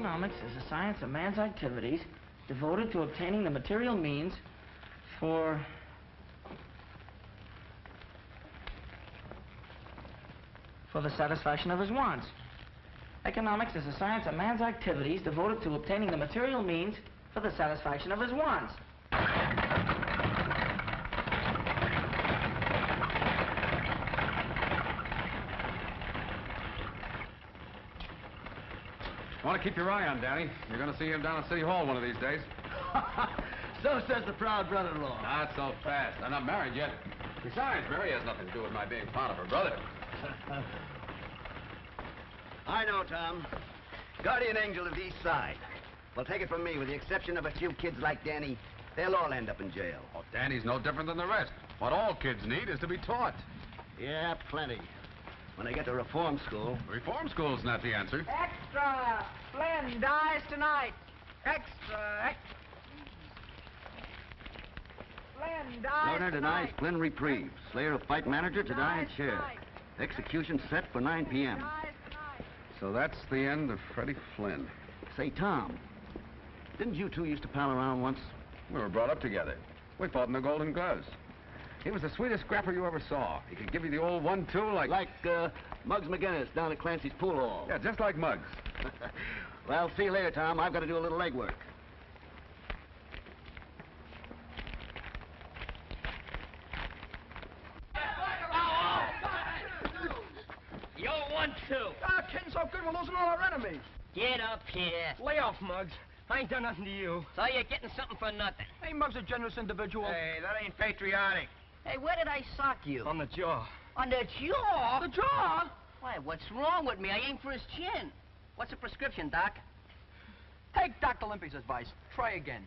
Economics is a science of man's activities devoted to obtaining the material means for the satisfaction of his wants. Economics is a science of man's activities devoted to obtaining the material means for the satisfaction of his wants. Want to keep your eye on Danny. You're going to see him down at City Hall one of these days. So says the proud brother-in-law. Not so fast. I'm not married yet. Besides, Mary has nothing to do with my being fond of her brother. I know, Tom. Guardian angel of the East Side. Well, take it from me, with the exception of a few kids like Danny, they'll all end up in jail. Oh, Danny's no different than the rest. What all kids need is to be taught. Yeah, plenty. When they get to reform school. Reform school's not the answer. Extra! Flynn dies tonight. Extra. Flynn dies Governor denies Flynn reprieve. Slayer of fight manager to die in chair. Execution set for 9 p.m. So that's the end of Freddie Flynn. Say, Tom, didn't you two used to pal around once? We were brought up together. We fought in the Golden Gloves. He was the sweetest scrapper you ever saw. He could give you the old 1-2 like... Like, Muggs McGinnis down at Clancy's pool hall. Yeah, just like Muggs. Well, see you later, Tom. I've got to do a little legwork. Yo, 1-2. Ah, kidding so good, we're losing all our enemies. Get up here. Lay off, Muggs. I ain't done nothing to you. So you're getting something for nothing. Hey, Muggs a generous individual. Hey, that ain't patriotic. Hey, where did I sock you? On the jaw. On the jaw? The jaw? Why, what's wrong with me? I aimed for his chin. What's the prescription, Doc? Take Dr. Limpy's advice. Try again.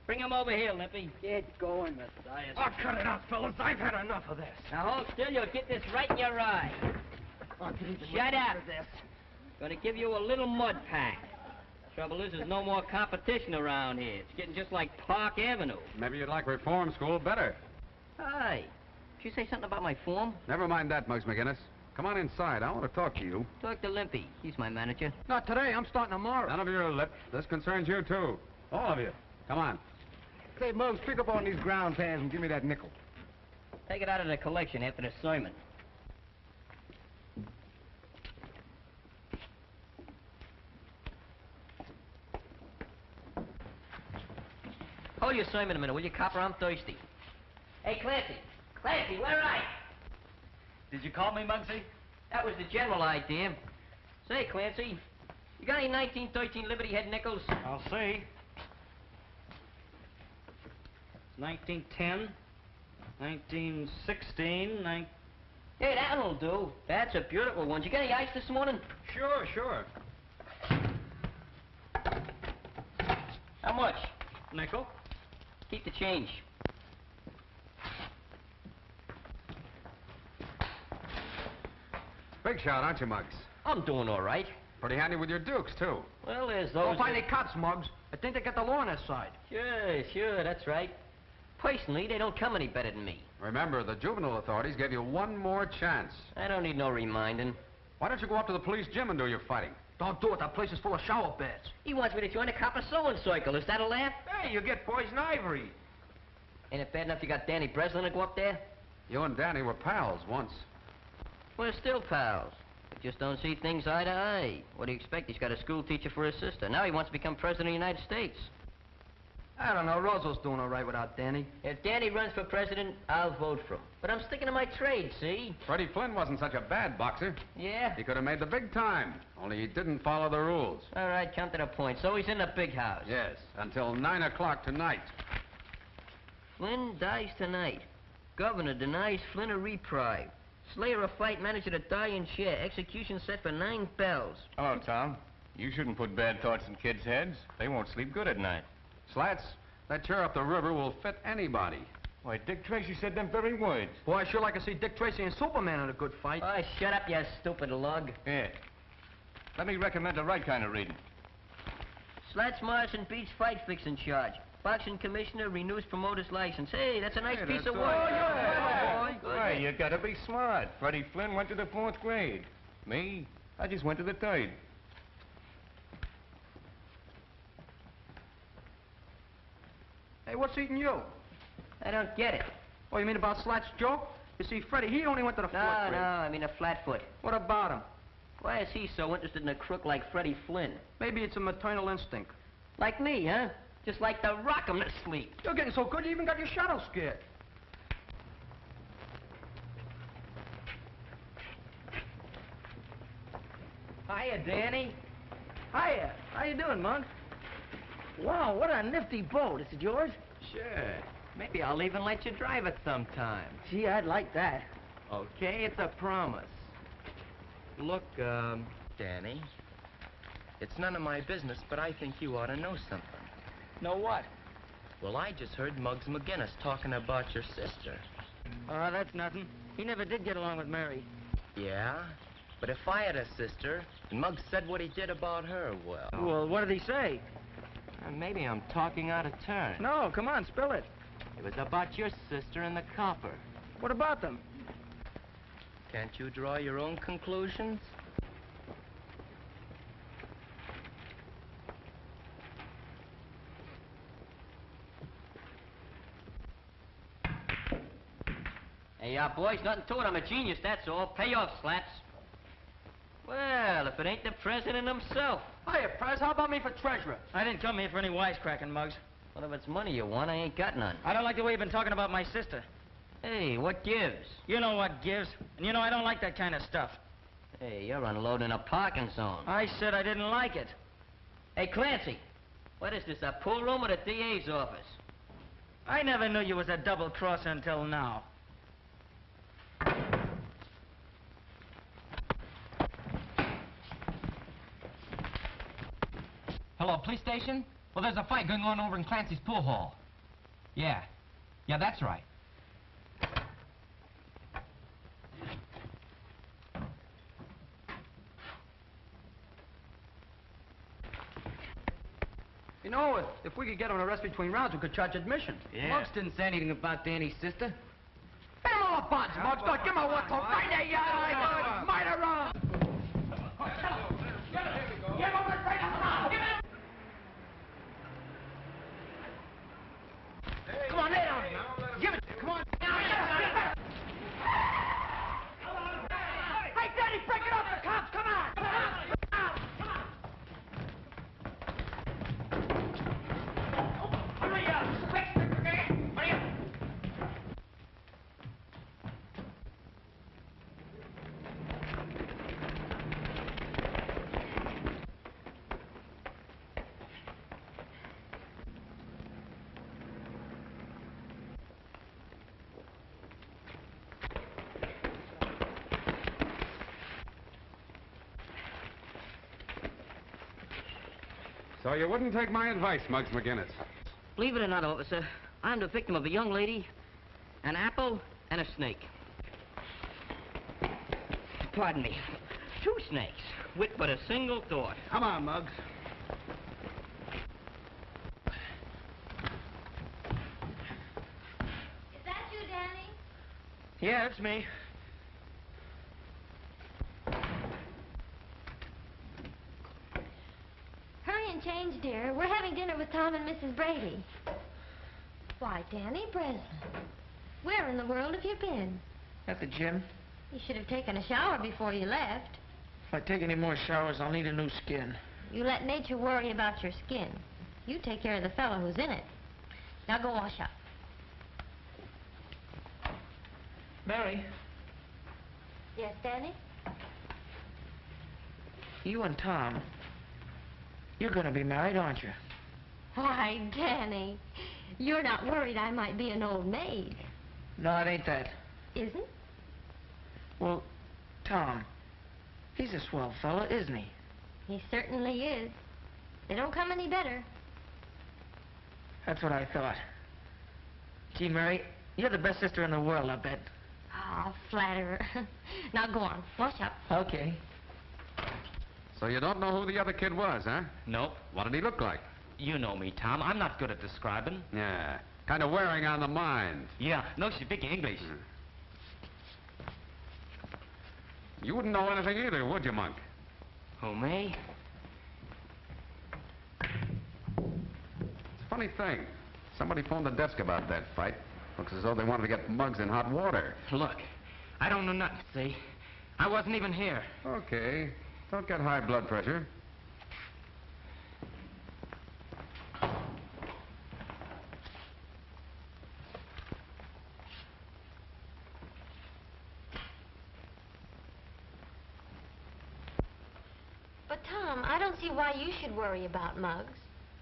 Bring him over here, Limpy. Get going, Matthias. Oh, cut it out, fellas. I've had enough of this. Now hold still, you'll get this right in your eye. Shut up. Gonna give you a little mud pack. Trouble is, there's no more competition around here. It's getting just like Park Avenue. Maybe you'd like reform school better. Hi. Did you say something about my form? Never mind that, Muggs McGinnis. Come on inside. I want to talk to you. Talk to Limpy. He's my manager. Not today. I'm starting tomorrow. None of your lip. This concerns you, too. All of you. Come on. Say, Muggs, pick up on these ground pans and give me that nickel. Take it out of the collection after the sermon. Hold your sermon a minute, will you, copper? I'm thirsty. Hey, Clancy. Clancy, where are you? Did you call me, Muggsy? That was the general idea. Say, Clancy, you got any 1913 Liberty Head nickels? I'll see. 1910, 1916, Hey, that'll do. That's a beautiful one. You got any ice this morning? Sure. How much? Nickel. Keep the change. Big shot, aren't you, Muggs? I'm doing all right. Pretty handy with your dukes, too. Well, there's Don't those... find any cops, Muggs. I think they got the law on their side. Sure, that's right. Personally, they don't come any better than me. Remember, the juvenile authorities gave you one more chance. I don't need no reminding. Why don't you go up to the police gym and do your fighting? Don't do it. That place is full of shower beds. He wants me to join the copper sewing circle. Is that a laugh? Hey, you get poison ivory. Ain't it bad enough you got Danny Breslin to go up there? You and Danny were pals once. We're still pals. We just don't see things eye to eye. What do you expect? He's got a school teacher for his sister. Now he wants to become president of the United States. I don't know. Roosevelt doing all right without Danny. If Danny runs for president, I'll vote for him. But I'm sticking to my trade, see? Freddie Flynn wasn't such a bad boxer. Yeah? He could have made the big time, only he didn't follow the rules. All right, come to the point. So he's in the big house. Yes, until 9 o'clock tonight. Flynn dies tonight. Governor denies Flynn a reprieve. Slayer of fight manager to die in chair. Execution set for 9 bells. Hello, Tom. You shouldn't put bad thoughts in kids' heads. They won't sleep good at night. Slats, that chair up the river will fit anybody. Why, Dick Tracy said them very words. Boy, I sure like to see Dick Tracy and Superman in a good fight. Oh, shut up, you stupid lug. Yeah. Let me recommend the right kind of reading. Slats Morrison beats fight fixing charge. Boxing commissioner renews promoter's license. Hey, that's a nice piece of work. Yeah. boy. Why, you gotta be smart. Freddie Flynn went to the 4th grade. Me, I just went to the 3rd. Hey, what's eating you? I don't get it. Oh, you mean about Slat's joke? You see, Freddie, he only went to the 4th No, grade. I mean a flatfoot. What about him? Why is he so interested in a crook like Freddie Flynn? Maybe it's a maternal instinct. Like me, huh? Just like to rock him to sleep. You're getting so good you even got your shadow scared. Hiya, Danny. Hiya. How you doing, Mug? Wow, what a nifty boat. Is it yours? Sure. Maybe I'll even let you drive it sometime. Gee, I'd like that. Okay, it's a promise. Look, Danny, it's none of my business, but I think you ought to know something. Know what? Well, I just heard Muggs McGinnis talking about your sister. Oh, that's nothing. He never did get along with Mary. Yeah? But if I had a sister, and Muggs said what he did about her, well... Well, what did he say? Maybe I'm talking out of turn. No, come on, spill it. It was about your sister and the copper. What about them? Can't you draw your own conclusions? Hey, boys, nothing to it. I'm a genius, that's all. Pay off, Slats. Well, if it ain't the president himself. Hiya, Prez. How about me for treasurer? I didn't come here for any wisecracking, Muggs. Well, if it's money you want, I ain't got none. I don't like the way you've been talking about my sister. Hey, what gives? You know what gives. And you know I don't like that kind of stuff. Hey, you're unloading a parking zone. I said I didn't like it. Hey, Clancy, what is this, a pool room or the DA's office? I never knew you was a double-crosser until now. Hello, police station? Well, there's a fight going on over in Clancy's pool hall. Yeah. Yeah, that's right. You know, if we could get him an arrest between rounds, we could charge admission. Yeah. Muggs didn't say anything about Danny's sister. Hey, all the bonds, Muggs. Don't give him a what to right there, you murderer! Give him a straight up. Come on, lay down. Give it. Come on. Hey, Danny, break it up. The cops, come on. Come on. Hurry up. Quick. Hurry up. So you wouldn't take my advice, Muggs McGinnis. Believe it or not, officer, I'm the victim of a young lady, an apple, and a snake. Pardon me. 2 snakes, with but a single thought. Come on, Muggs. Is that you, Danny? Yeah, it's me. Hurry and change, dear. We're having dinner with Tom and Mrs. Brady. Why, Danny Breslin, where in the world have you been? At the gym. You should have taken a shower before you left. If I take any more showers, I'll need a new skin. You let nature worry about your skin. You take care of the fellow who's in it. Now go wash up. Mary, Yes, Danny? you and Tom, you're gonna be married, aren't you? Why, Danny, you're not worried I might be an old maid, No, it ain't that. isn't? Well, Tom, he's a swell fella, isn't he? He certainly is. They don't come any better. That's what I thought. Gee, Mary, you're the best sister in the world, I bet. Ah, flatterer. Now go on, wash up. Okay. So you don't know who the other kid was, huh? Nope. What did he look like? You know me, Tom. I'm not good at describing. Yeah, kind of wearing on the mind. Yeah, no, she speak English. You wouldn't know anything either, would you, Monk? Who, me? It's a funny thing. Somebody phoned the desk about that fight. Looks as though they wanted to get Muggs in hot water. Look, I don't know nothing, see? I wasn't even here. Okay. Don't get high blood pressure. But, Tom, I don't see why you should worry about Muggs.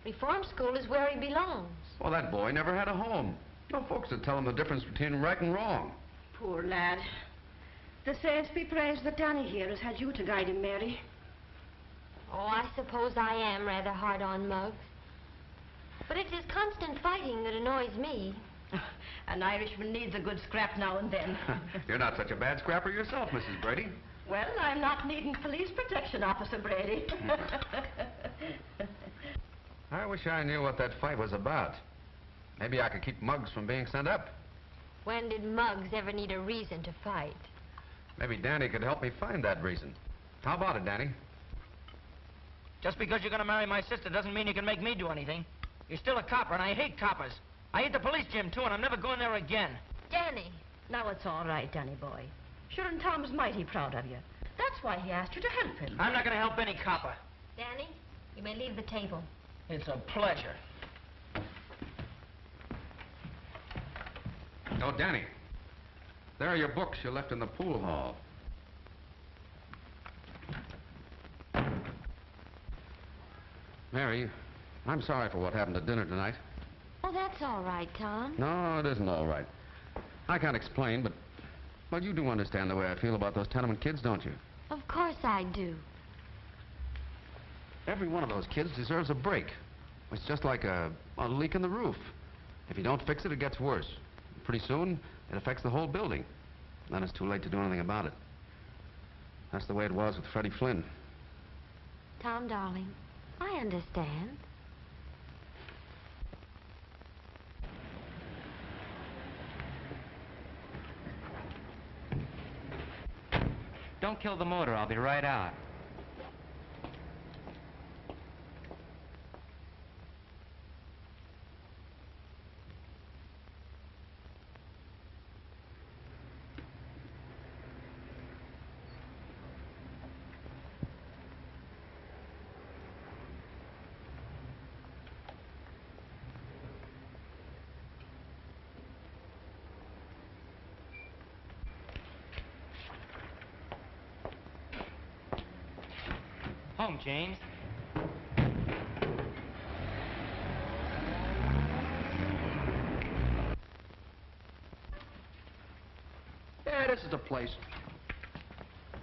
Reform school is where he belongs. Well, that boy never had a home. No folks to tell him the difference between right and wrong. Poor lad. The saints be praised that Danny here has had you to guide him, Mary. Oh, I suppose I am rather hard on Muggs. But it's his constant fighting that annoys me. An Irishman needs a good scrap now and then. You're not such a bad scrapper yourself, Mrs. Brady. Well, I'm not needing police protection, Officer Brady. I wish I knew what that fight was about. Maybe I could keep Muggs from being sent up. When did Muggs ever need a reason to fight? Maybe Danny could help me find that reason. How about it, Danny? Just because you're going to marry my sister doesn't mean you can make me do anything. You're still a copper, and I hate coppers. I hate the police gym, too, and I'm never going there again. Danny. Now it's all right, Danny boy. Sure, and Tom's mighty proud of you. That's why he asked you to help him. I'm not going to help any copper. Danny, you may leave the table. It's a pleasure. Oh, Danny. There are your books you left in the pool hall. Mary, I'm sorry for what happened at dinner tonight. Oh, that's all right, Tom. No, it isn't all right. I can't explain, but... Well, you do understand the way I feel about those tenement kids, don't you? Of course I do. Every one of those kids deserves a break. It's just like a leak in the roof. If you don't fix it, it gets worse. Pretty soon, it affects the whole building. Then it's too late to do anything about it. That's the way it was with Freddie Flynn. Tom, darling, I understand. Don't kill the motor. I'll be right out. Home, James. Yeah, this is the place.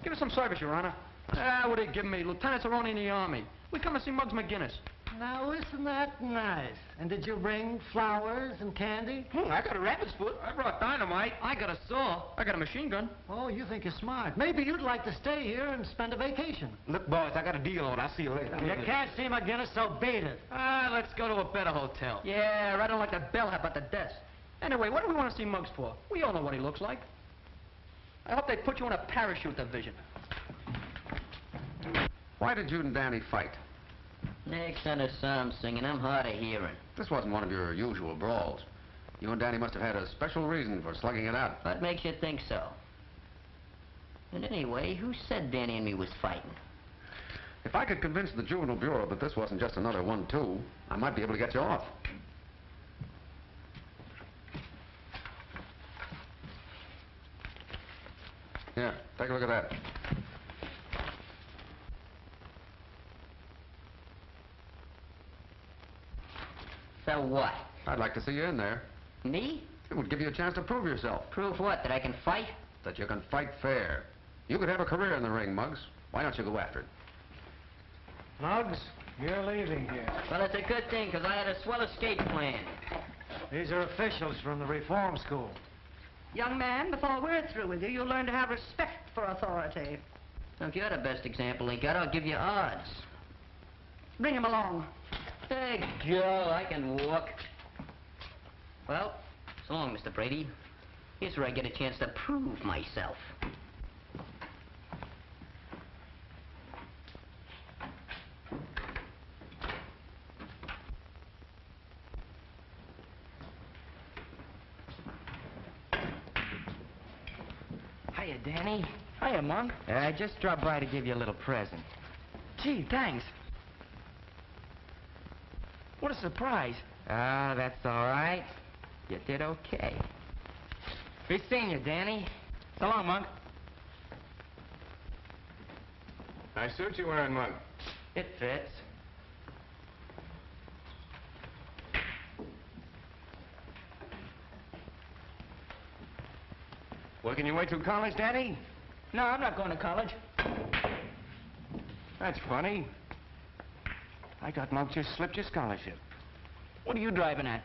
Give us some service, Your Honor. Ah, what are you giving me? Lieutenants are only in the Army. We come to see Muggs McGinnis. Now, isn't that nice? And did you bring flowers and candy? I got a rabbit's foot. I brought dynamite. I got a saw. I got a machine gun. Oh, you think you're smart. Maybe you'd like to stay here and spend a vacation. Look, boys, I got a deal on. I'll see you later. You can't see McGinnis, so beat it. Ah, let's go to a better hotel. Yeah, right on like that bellhop at the desk. Anyway, what do we want to see Muggs for? We all know what he looks like. I hope they put you in a parachute division. Why did you and Danny fight? Next on the psalm singing, I'm hard of hearing. This wasn't one of your usual brawls. You and Danny must have had a special reason for slugging it out. What makes you think so? And anyway, who said Danny and me was fighting? If I could convince the Juvenile Bureau that this wasn't just another 1-2, I might be able to get you off. Here, take a look at that. So what? I'd like to see you in there. Me? It would give you a chance to prove yourself. Prove what? That I can fight? That you can fight fair. You could have a career in the ring, Muggs. Why don't you go after it? Muggs, you're leaving here. Well, it's a good thing, because I had a swell escape plan. These are officials from the reform school. Young man, before we're through with you, you'll learn to have respect for authority. Now, if you're the best example he got, I'll give you odds. Bring him along. Hey, Joe, I can walk. Well, so long, Mr. Brady. Here's where I get a chance to prove myself. Danny. Hiya, Monk. I just dropped by to give you a little present. Gee, thanks. What a surprise. Ah, that's all right. You did okay. Be seeing you, Danny. So long, Monk. Nice suit you're wearing, Mug. It fits. Working your way through college, Danny? No, I'm not going to college. That's funny. I got Mug just slipped your scholarship. What are you driving at?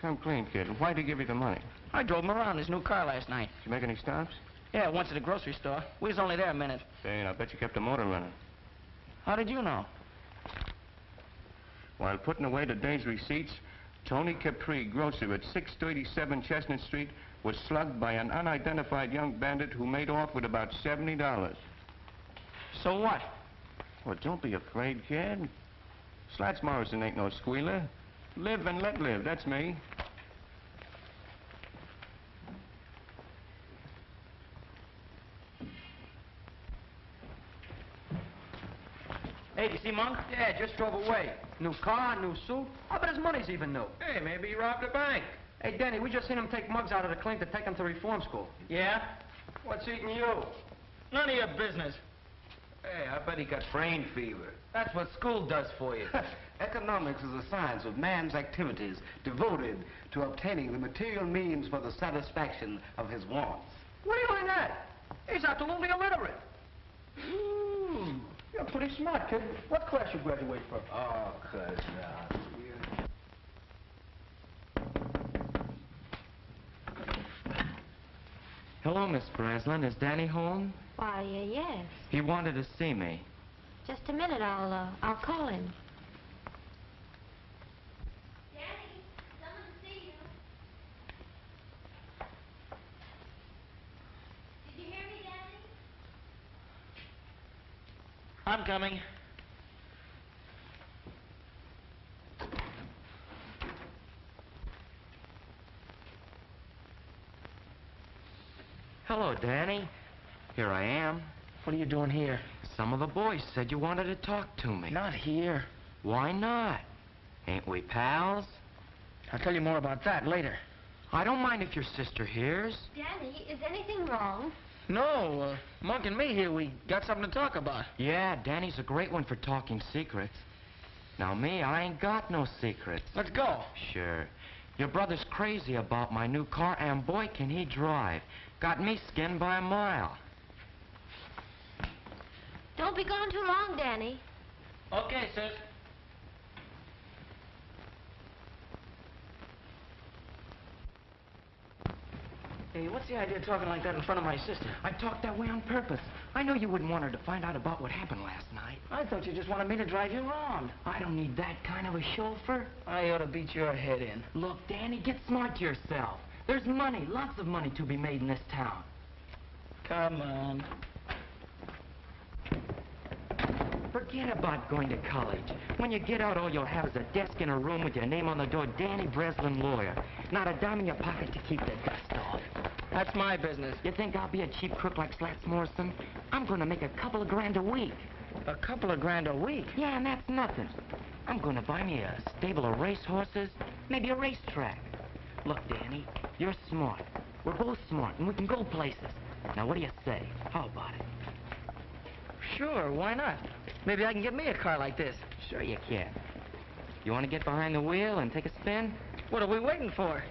Come clean, kid. Why'd he give you the money? I drove him around his new car last night. Did you make any stops? Yeah, once at the grocery store. We was only there a minute. Say, and I bet you kept the motor running. How did you know? While putting away the day's receipts, Tony Capri, grocer at 637 Chestnut Street, was slugged by an unidentified young bandit who made off with about $70. So what? Well, don't be afraid, kid. Slats Morrison ain't no squealer. Live and let live, that's me. Hey, you see Monk? Yeah, just drove away. New car, new suit. I bet his money's even new. Hey, maybe he robbed a bank. Hey, Danny, we just seen him take Muggs out of the clink to take him to reform school. Yeah? What's eating you? None of your business. Hey, I bet he got brain fever. That's what school does for you. Economics is a science of man's activities devoted to obtaining the material means for the satisfaction of his wants. What do you mean that? He's absolutely illiterate. Ooh, you're pretty smart, kid. What class you graduate from? Oh, Hello, Miss Breslin. Is Danny home? Why, yes. He wanted to see me. Just a minute, I'll call him. Danny, someone to see you. Did you hear me, Danny? I'm coming. Hello, Danny. Here I am. What are you doing here? Some of the boys said you wanted to talk to me. Not here. Why not? Ain't we pals? I'll tell you more about that later. I don't mind if your sister hears. Danny, is anything wrong? No, Monk and me here, we got something to talk about. Yeah, Danny's a great one for talking secrets. Now, me, I ain't got no secrets. Let's go. Sure. Your brother's crazy about my new car, and boy, can he drive. Got me skinned by a mile. Don't be gone too long, Danny. Okay, sis. Hey, what's the idea of talking like that in front of my sister? I talked that way on purpose. I know you wouldn't want her to find out about what happened last night. I thought you just wanted me to drive you around. I don't need that kind of a chauffeur. I ought to beat your head in. Look, Danny, get smart yourself. There's money, lots of money to be made in this town. Come on. Forget about going to college. When you get out, all you'll have is a desk in a room with your name on the door, Danny Breslin, lawyer. Not a dime in your pocket to keep the dust off. That's my business. You think I'll be a cheap crook like Slats Morrison? I'm gonna make a couple of grand a week. A couple of grand a week? Yeah, and that's nothing. I'm gonna buy me a stable of racehorses, maybe a racetrack. Look, Danny, you're smart. We're both smart, and we can go places. Now, what do you say? How about it? Sure, why not? Maybe I can get me a car like this. Sure you can. You want to get behind the wheel and take a spin? What are we waiting for?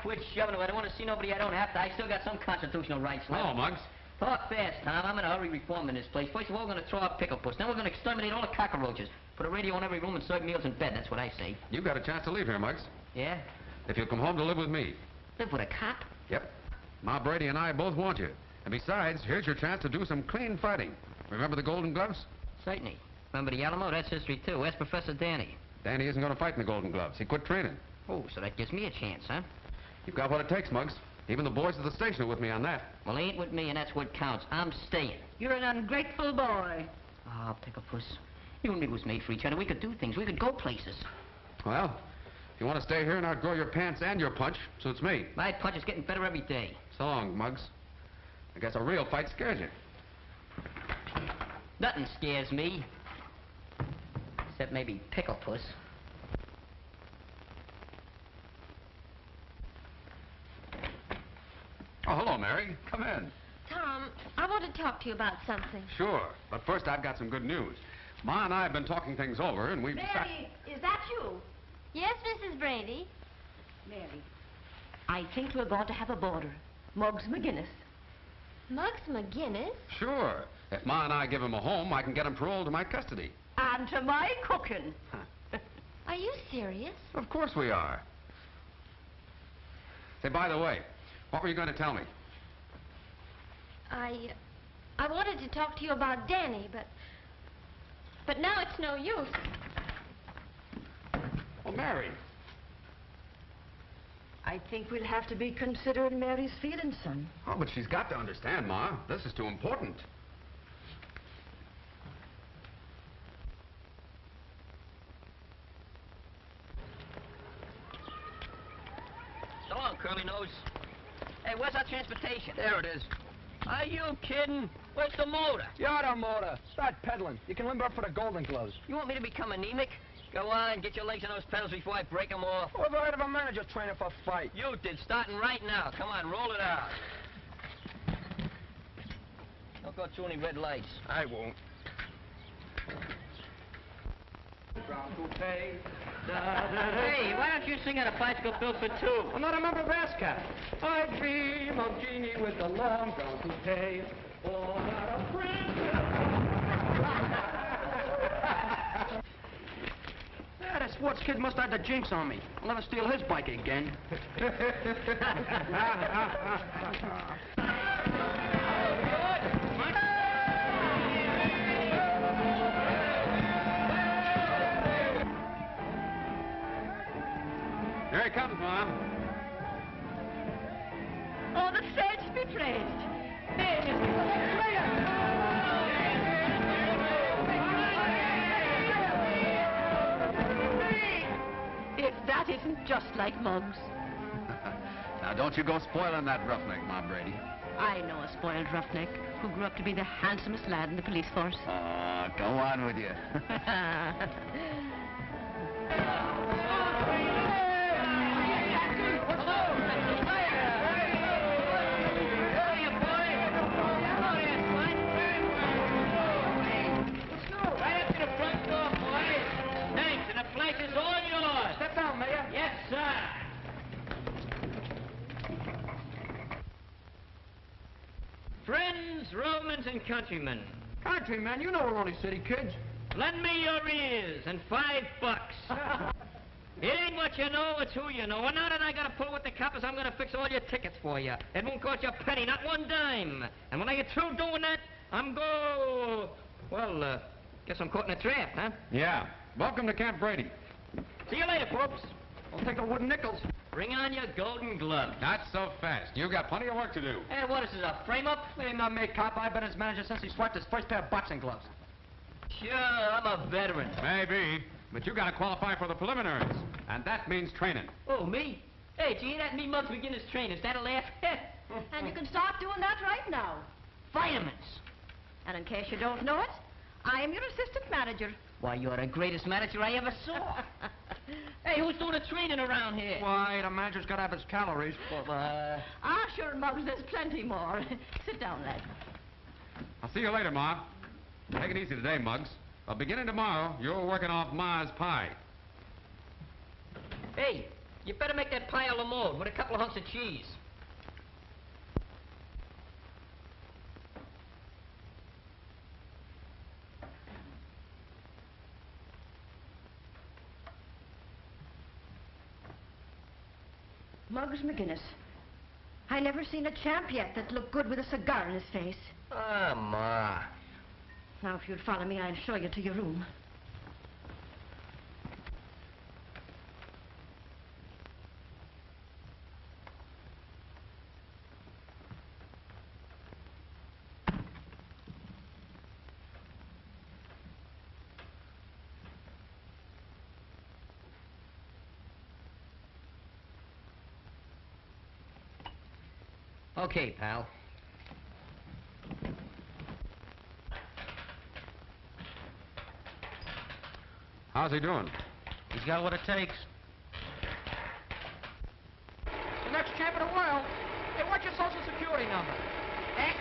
Quit shoving it. I don't want to see nobody I don't have to. I still got some constitutional rights left. Hello, Muggs. Talk fast, Tom. I'm in a hurry reforming this place. First of all, we're going to throw out pickle puss. Then we're going to exterminate all the cockroaches. Put a radio in every room and serve meals in bed. That's what I say. You've got a chance to leave here, Muggs. Yeah? If you'll come home to live with me. Live with a cop? Yep. Ma Brady and I both want you. And besides, here's your chance to do some clean fighting. Remember the Golden Gloves? Certainly. Remember the Alamo? That's history, too. Where's Professor Danny? Danny isn't going to fight in the Golden Gloves. He quit training. Oh, so that gives me a chance, huh? You've got what it takes, Muggs. Even the boys at the station are with me on that. Well, he ain't with me, and that's what counts. I'm staying. You're an ungrateful boy. Ah, Picklepuss. You and me was made for each other. We could do things. We could go places. Well, if you want to stay here and outgrow your pants and your punch, suits me. My punch is getting better every day. So long, Muggs. I guess a real fight scares you. Nothing scares me. Except maybe Picklepuss. Oh, hello, Mary. Come in. Tom, I want to talk to you about something. Sure, but first I've got some good news. Ma and I have been talking things over, and we've Mary, is that you? Yes, Mrs. Brady. Mary, I think we're going to have a boarder. Muggs McGinnis. Muggs McGinnis? Sure. If Ma and I give him a home, I can get him paroled to my custody. And to my cooking. Are you serious? Of course we are. Say, by the way, what were you going to tell me? I wanted to talk to you about Danny, but now it's no use. Well, Mary. I think we'll have to be considering Mary's feelings, son. Oh, but she's got to understand, Ma. This is too important. So long, Curly Nose. Hey, where's our transportation? There it is. Are you kidding? Where's the motor? You're the motor. Start pedaling. You can limber up for the Golden Gloves. You want me to become anemic? Go on, get your legs on those pedals before I break them off. Who ever heard of a manager training for a fight? You did, starting right now. Come on, roll it out. Don't go through any red lights. I won't. Hey, why don't you sing out a bicycle bill for two? I'm not a member of ASCAP. I dream of Jeannie with the long brown toupee. Oh, not a friend. Yeah, that sports kid must have the jinx on me. I'll never steal his bike again. Here he comes, Ma. Oh, the saints be praised. Hey, if that isn't just like Muggs. Now, don't you go spoiling that roughneck, Ma Brady. I know a spoiled roughneck who grew up to be the handsomest lad in the police force. Go on with you. Friends, Romans, and countrymen, Countryman, you know we're only city kids. lend me your ears and $5. It ain't what you know, it's who you know. And now that I got to pull with the coppers, I'm going to fix all your tickets for you. It won't cost you a penny, not one dime. And when I get through doing that, guess I'm caught in a trap, huh? Yeah. Welcome to Camp Brady. See you later, folks. I'll take the wooden nickels. Bring on your golden gloves. Not so fast. You've got plenty of work to do. Hey, what is this, a frame-up? Ain't not me, cop. I've been his manager since he swiped his first pair of boxing gloves. Sure, I'm a veteran. Maybe, but you got to qualify for the preliminaries, and that means training. Oh, me? Hey, gee, that me Muggs beginner's train. Is that a laugh? And you can start doing that right now. Vitamins. And in case you don't know it, I am your assistant manager. Why, you're the greatest manager I ever saw. Hey, who's doing the training around here? Why, the manager's got to have his calories. Ah, sure, Muggs, there's plenty more. Sit down, lad. I'll see you later, Ma. Take it easy today, Muggs. Well, beginning tomorrow, you're working off Ma's pie. Hey, you better make that pie a la mode with a couple of hunks of cheese. Muggs McGinnis. I never seen a champ yet that looked good with a cigar in his face. Ah, Ma. Now, if you'd follow me, I'll show you to your room. Okay, pal. How's he doing? He's got what it takes. The next champ in the world. Hey, what's your social security number? X?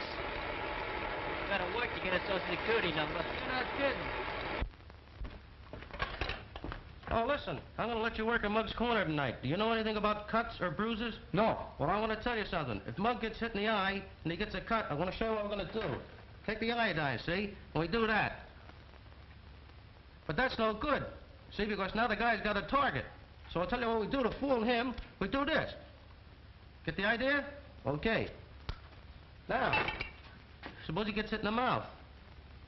You gotta work to get a social security number. You're not kidding. Oh, listen, I'm going to let you work at Mug's Corner tonight. Do you know anything about cuts or bruises? No. Well, I want to tell you something. If Mug gets hit in the eye and he gets a cut, I'm going to show you what we're going to do. Take the iodine, see? And we do that. But that's no good, see, because now the guy's got a target. So I'll tell you what we do to fool him. We do this. Get the idea? Okay. Now, suppose he gets hit in the mouth.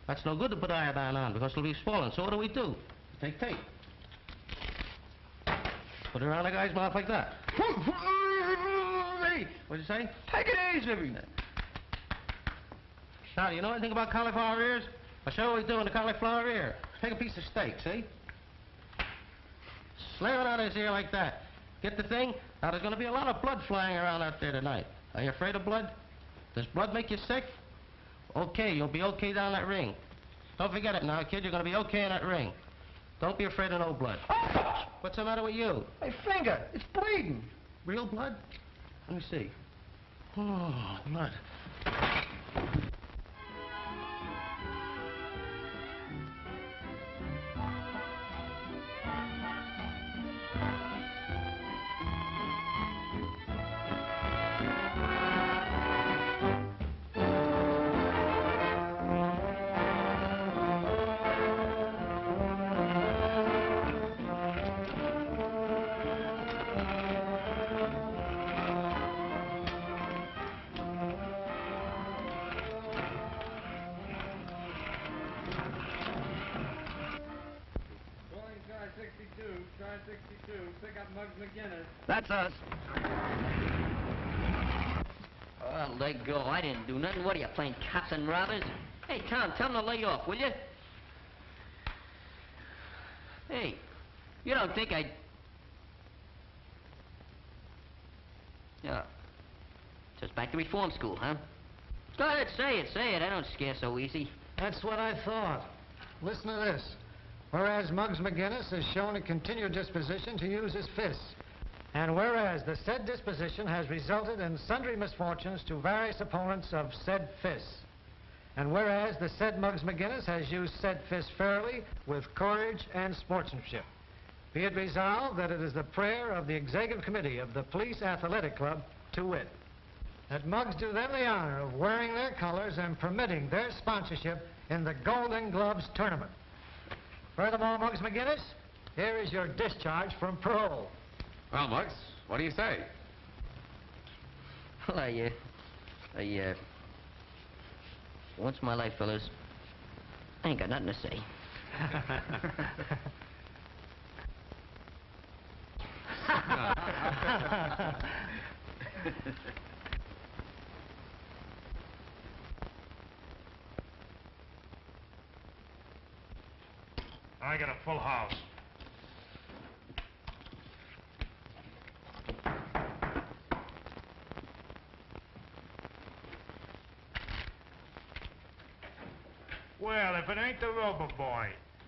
That's no good to put iodine on because it'll be swollen. So what do? Take tape. Put it around the guy's mouth like that. What'd you say? Take it easy. Now, do you know anything about cauliflower ears? I'll show you what we do in the cauliflower ear. Take a piece of steak, see? Slam it on his ear like that. Get the thing? Now, there's going to be a lot of blood flying around out there tonight. Are you afraid of blood? Does blood make you sick? Okay, you'll be okay down that ring. Don't forget it now, kid. You're going to be okay in that ring. Don't be afraid of no blood. What's the matter with you? My finger, it's bleeding. Real blood? Let me see. Oh, blood. That's us. Oh, let go. I didn't do nothing. What are you, playing cops and robbers? Hey, Tom, tell them to lay off, will you? Hey, you don't think I'd... Yeah. Just back to reform school, huh? Go ahead, say it. I don't scare so easy. That's what I thought. Listen to this. Whereas Muggs McGinnis has shown a continued disposition to use his fists. And whereas the said disposition has resulted in sundry misfortunes to various opponents of said fists. And whereas the said Muggs McGinnis has used said fists fairly, with courage and sportsmanship. Be it resolved that it is the prayer of the Executive Committee of the Police Athletic Club, to wit, that Muggs do them the honor of wearing their colors and permitting their sponsorship in the Golden Gloves tournament. Furthermore, Muggs McGinnis, here is your discharge from parole. Well, Muggs, what do you say? Well, once in my life, fellas, I ain't got nothing to say. I got a full house. Well, if it ain't the Rover Boy.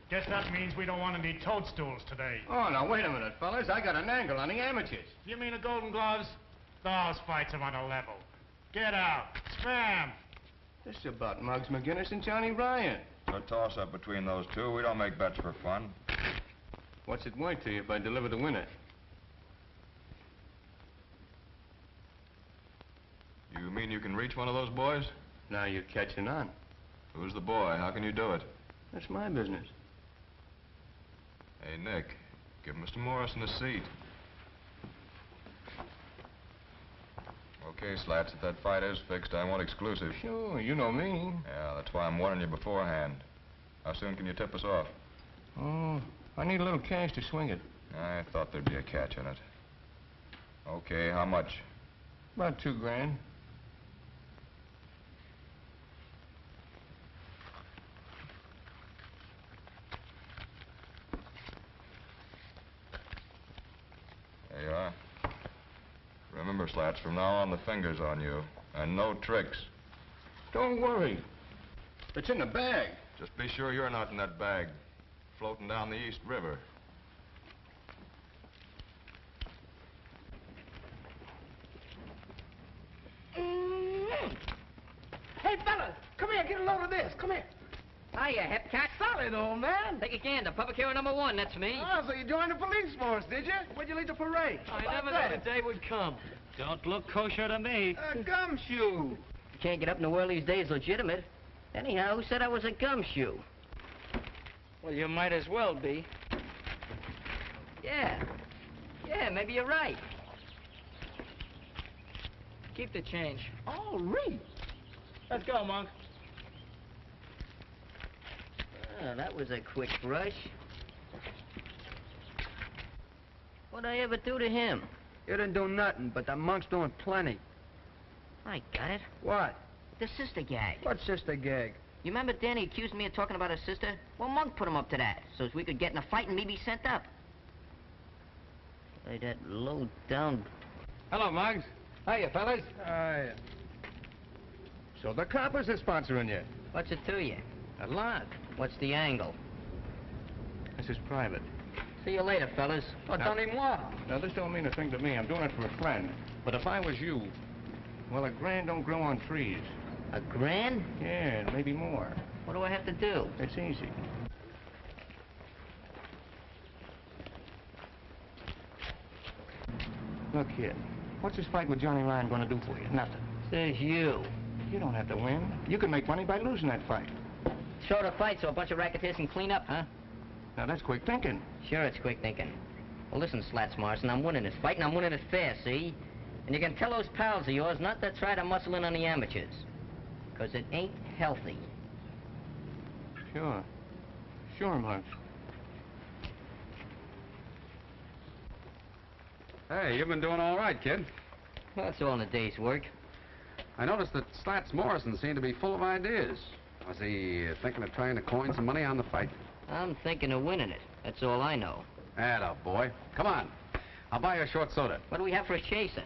Guess that means we don't want any toadstools today. Oh, now, wait a minute, fellas. I got an angle on the amateurs. You mean the Golden Gloves? Those fights are on a level. Get out. Spam. This is about Muggs McGinnis and Johnny Ryan. It's a toss-up between those two. We don't make bets for fun. What's it worth to you if I deliver the winner? You mean you can reach one of those boys? Now you're catching on. Who's the boy? How can you do it? That's my business. Hey, Nick, give Mr. Morrison a seat. Okay, Slats, if that fight is fixed, I want exclusive. Sure, you know me. Yeah, that's why I'm warning you beforehand. How soon can you tip us off? Oh, I need a little cash to swing it. I thought there'd be a catch in it. Okay, how much? About $2 grand. There you are. Remember, Slats, from now on, the finger's on you. And no tricks. Don't worry. It's in the bag. Just be sure you're not in that bag, floating down the East River. Hey, fellas, come here, get a load of this. Come here. Hiya, Hepcat. Solid, old man. Take a gander. Public hero number 1, that's me. Oh, so you joined the police force, did you? When'd you leave the parade? I never knew the day would come. Don't look kosher to me. A gumshoe. You can't get up in the world these days legitimate. Anyhow, who said I was a gumshoe? Well, you might as well be. Yeah. Yeah, maybe you're right. Keep the change. Oh, Reed. Let's go, Monk. Oh, that was a quick brush. What'd I ever do to him? You didn't do nothing, but the monk's doing plenty. I got it. What? The sister gag. What sister gag? You remember Danny accused me of talking about his sister? Well, Monk put him up to that, so as we could get in a fight and me be sent up. Hey, that low-down... Hello, Muggs. Hiya, fellas. Hiya. So the coppers are sponsoring you. What's it to you? A lot. What's the angle? This is private. See you later, fellas. Oh, Donny Mullahy. Now, this don't mean a thing to me. I'm doing it for a friend. But if I was you, well, a grand don't grow on trees. A grand? Yeah, maybe more. What do I have to do? It's easy. Look here. What's this fight with Johnny Ryan going to do for you? Nothing. Says you. You don't have to win. You can make money by losing that fight. Short a fight so a bunch of racketeers can clean up, huh? Now, that's quick thinking. Sure, it's quick thinking. Well, listen, Slats Morrison, I'm winning this fight, and I'm winning it fair, see? And you can tell those pals of yours not to try to muscle in on the amateurs. Because it ain't healthy. Sure. Sure, Muggs. Hey, you've been doing all right, kid. Well, that's all in a day's work. I noticed that Slats Morrison seemed to be full of ideas. Was he thinking of trying to coin some money on the fight? I'm thinking of winning it. That's all I know. Atta boy. Come on. I'll buy you a short soda. What do we have for a chaser?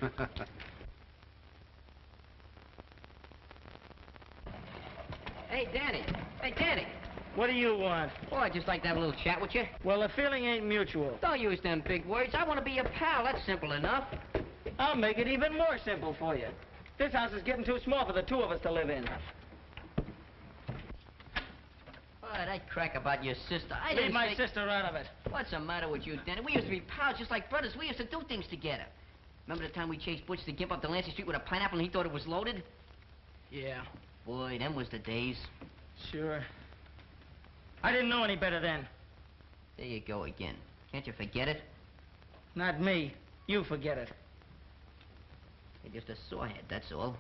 Hey, Danny. Hey, Danny. What do you want? Oh, I'd just like to have a little chat with you. Well, the feeling ain't mutual. Don't use them big words. I want to be your pal. That's simple enough. I'll make it even more simple for you. This house is getting too small for the two of us to live in. Oh, that crack about your sister. I Leave didn't my say... sister out of it. What's the matter with you, Danny? We used to be pals just like brothers. We used to do things together. Remember the time we chased Butch the Gimp up Delancey Street with a pineapple and he thought it was loaded? Yeah. Boy, them was the days. Sure. I didn't know any better then. There you go again. Can't you forget it? Not me. You forget it. You're just a sorehead, that's all.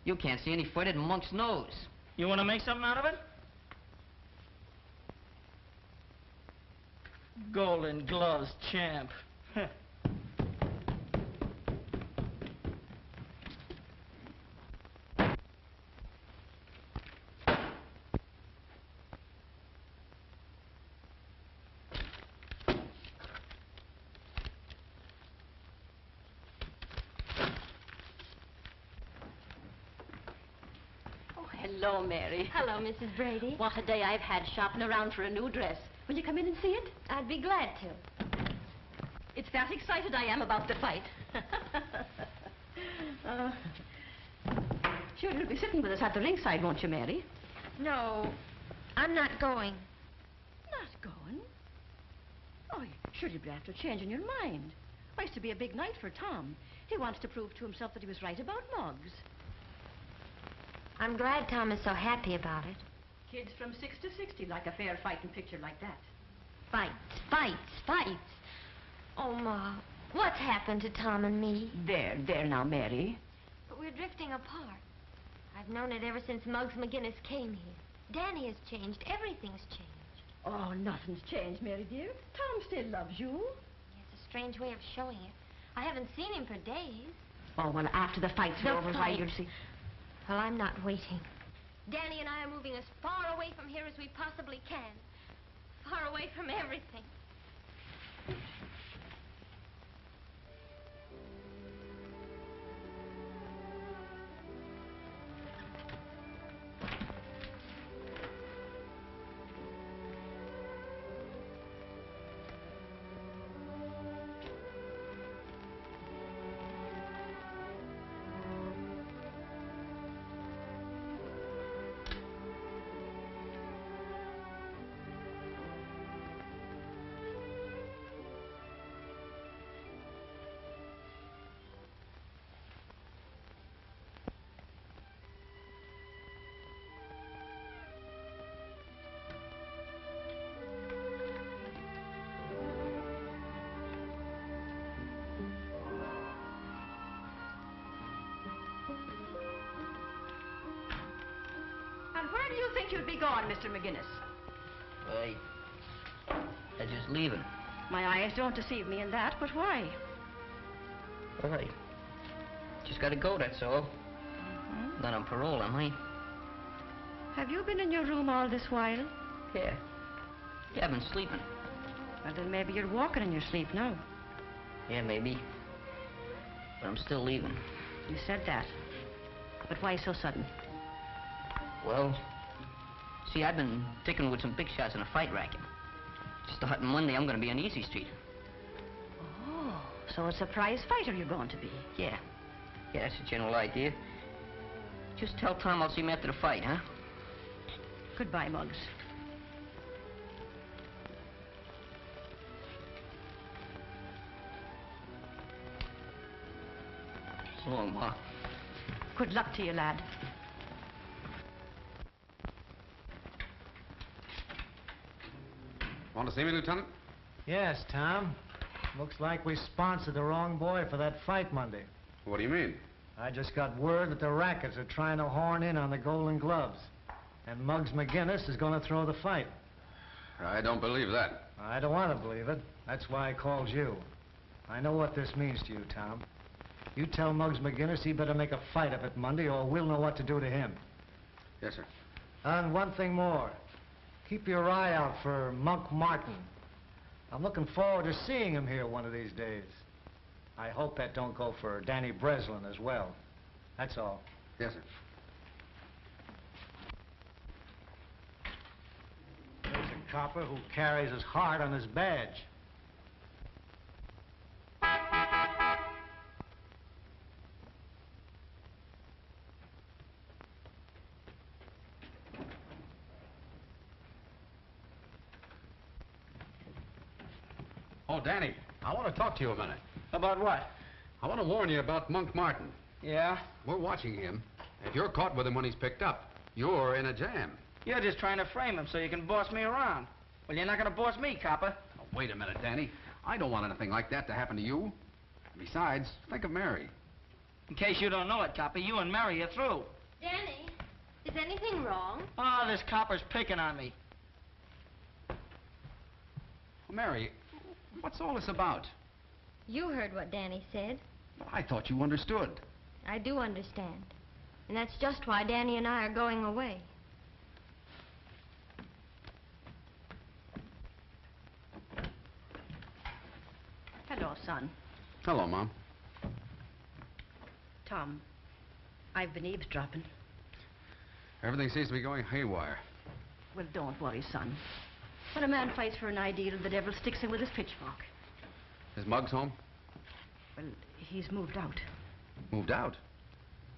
You can't see any further than Monk's nose. You want to make something out of it? Golden Gloves champ. Hello, Mary. Hello, Mrs. Brady. What a day I've had shopping around for a new dress. Will you come in and see it? I'd be glad to. It's that excited I am about the fight. Sure, you'll be sitting with us at the ringside, won't you, Mary? No, I'm not going. Not going? Oh, sure you'll be after changing your mind. Why, it's to be a big night for Tom. He wants to prove to himself that he was right about Muggs. I'm glad Tom is so happy about it. Kids from 6 to 60 like a fair fighting picture like that. Fights, fights, fights. Oh, Ma, what's happened to Tom and me? There now, Mary. But we're drifting apart. I've known it ever since Muggs McGinnis came here. Danny has changed. Everything's changed. Oh, nothing's changed, Mary dear. Tom still loves you. It's a strange way of showing it. I haven't seen him for days. Oh, well, after the fight's The over, why, fight. you'll see. Well, I'm not waiting. Danny and I are moving as far away from here as we possibly can. Far away from everything. do you think you'd be gone, Mr. McGinnis? I just leaving. My eyes don't deceive me in that, but why? Well, I just gotta go, that's all. Not on parole, am I? Have you been in your room all this while? Yeah. Yeah, I've been sleeping. Well, then maybe you're walking in your sleep now. Yeah, maybe. But I'm still leaving. You said that. But why so sudden? Well, see, I've been ticking with some big shots in a fight racket. Starting Monday, I'm gonna be on Easy Street. Oh, so a surprise fighter you're going to be. Yeah. Yeah, that's the general idea. Just tell Tom I'll see him after the fight, huh? Goodbye, Muggs. So long, Ma. Good luck to you, lad. Want to see me, Lieutenant? Yes, Tom. Looks like we sponsored the wrong boy for that fight Monday. What do you mean? I just got word that the Rackets are trying to horn in on the Golden Gloves. And Muggs McGinnis is going to throw the fight. I don't believe that. I don't want to believe it. That's why I called you. I know what this means to you, Tom. You tell Muggs McGinnis he better make a fight of it Monday, or we'll know what to do to him. Yes, sir. And one thing more. Keep your eye out for Monk Martin. I'm looking forward to seeing him here one of these days. I hope that don't go for Danny Breslin as well. That's all. Yes, sir. There's a copper who carries his heart on his badge. Oh, Danny, I want to talk to you a minute. About what? I want to warn you about Monk Martin. Yeah? We're watching him. If you're caught with him when he's picked up, you're in a jam. You're just trying to frame him so you can boss me around. Well, you're not going to boss me, copper. Oh, wait a minute, Danny. I don't want anything like that to happen to you. Besides, think of Mary. In case you don't know it, copper, you and Mary are through. Danny, is anything wrong? Oh, this copper's picking on me. Mary, what's all this about? You heard what Danny said. Well, I thought you understood. I do understand. And that's just why Danny and I are going away. Hello, son. Hello, Mom. Tom, I've been eavesdropping. Everything seems to be going haywire. Well, don't worry, son. When a man fights for an ideal, the devil sticks him with his pitchfork. Is Muggs home? Well, he's moved out. Moved out?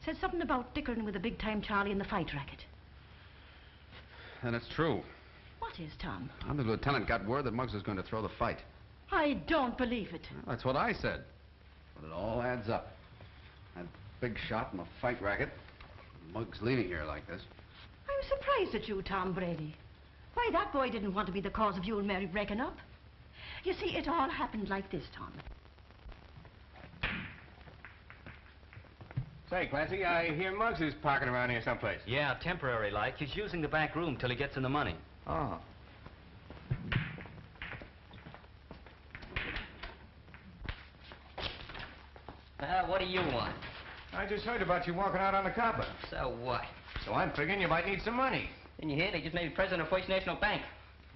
Said something about dickering with a big-time Charlie in the fight racket. Then it's true. What is, Tom? The lieutenant got word that Muggs was going to throw the fight. I don't believe it. Well, that's what I said. But it all adds up. That big shot in the fight racket. Muggs leaving here like this. I'm surprised at you, Tom Brady. Why, that boy didn't want to be the cause of you and Mary breaking up. You see, it all happened like this, Tom. Say, Clancy, I hear Muggs is parking around here someplace. Yeah, temporary like. He's using the back room till he gets in the money. Oh. What do you want? I just heard about you walking out on the copper. So what? So I'm figuring you might need some money. Didn't you hear? They just made me president of First National Bank.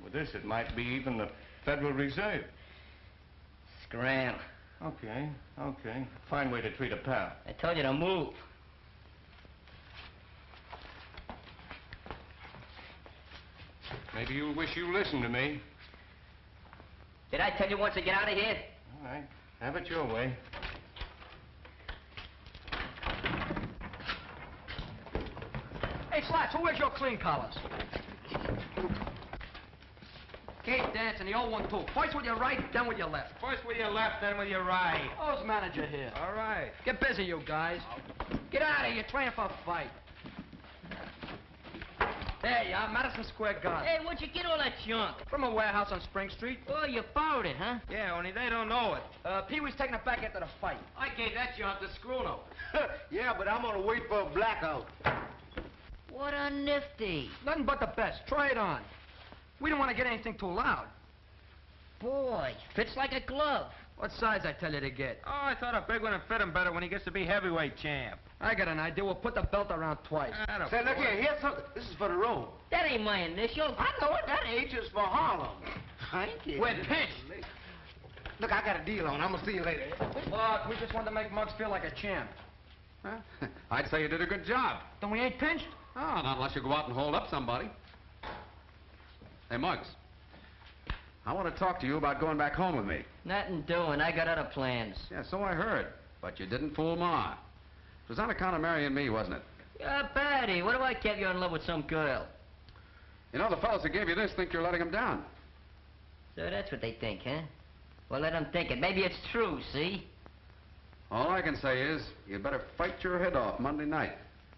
With this, it might be even the Federal Reserve. Scram. Okay. Fine way to treat a pal. I told you to move. Maybe you'll wish you listened to me. Did I tell you once to get out of here? All right. Have it your way. Hey, Slats, who wears your clean collars? Keep dancing, the old one, too. First with your right, then with your left. First with your left, then with your right. Who's manager here? All right. Get busy, you guys. Get out of here, you're training for a fight. There you are, Madison Square Garden. Hey, where'd you get all that junk? From a warehouse on Spring Street. Oh, you borrowed it, huh? Yeah, only they don't know it. Pee-wee's taking it back after the fight. I gave that junk to Scruno. Yeah, but I'm gonna wait for a blackout. What a nifty. Nothing but the best. Try it on. We don't want to get anything too loud. Boy, fits like a glove. What size I tell you to get? Oh, I thought a big one would fit him better when he gets to be heavyweight champ. I got an idea. We'll put the belt around twice. Say, look here. Here's something. This is for the road. That ain't my initials. I know it. That H is for Harlem. Thank you. We're pinched. Look, I got a deal on. I'm going to see you later. Look, we just wanted to make Muggs feel like a champ. Huh? I'd say you did a good job. Then we ain't pinched? Oh, not unless you go out and hold up somebody. Hey, Muggs. I want to talk to you about going back home with me. Nothing doing. I got other plans. Yeah, so I heard. But you didn't fool Ma. It was on account of marrying me, wasn't it? Yeah, Patty, what if I kept you in love with some girl? You know, the fellows who gave you this think you're letting them down. So that's what they think, huh? Well, let them think it. Maybe it's true, see? All I can say is, you better fight your head off Monday night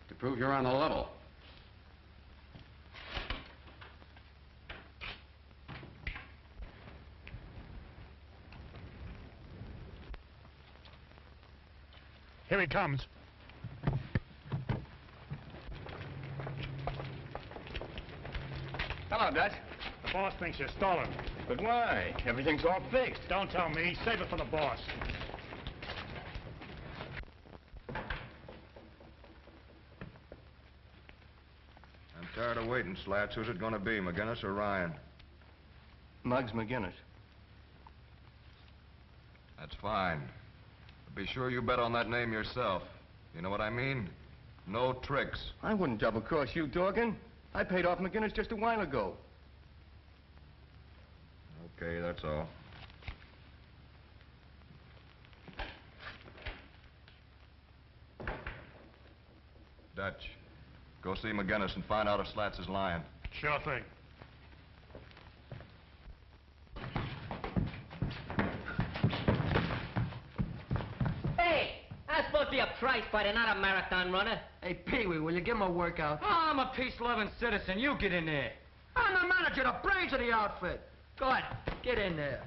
to prove you're on the level. Here he comes. Hello, Dutch. The boss thinks you're stolen. But why? Everything's all fixed. Don't tell me. Save it for the boss. I'm tired of waiting, Slats. Who's it going to be, McGinnis or Ryan? Muggs McGinnis. That's fine. But be sure you bet on that name yourself. You know what I mean? No tricks. I wouldn't double-cross you, Dorgan. I paid off McGinnis just a while ago. Okay, that's all. Dutch, go see McGinnis and find out if Slats is lying. Sure thing. Hey, I'm supposed to be a prize fighter, not a marathon runner. Hey, Pee-wee, will you give him a workout? Oh, I'm a peace-loving citizen. You get in there. I'm the manager, the brains of the outfit. Go ahead, get in there.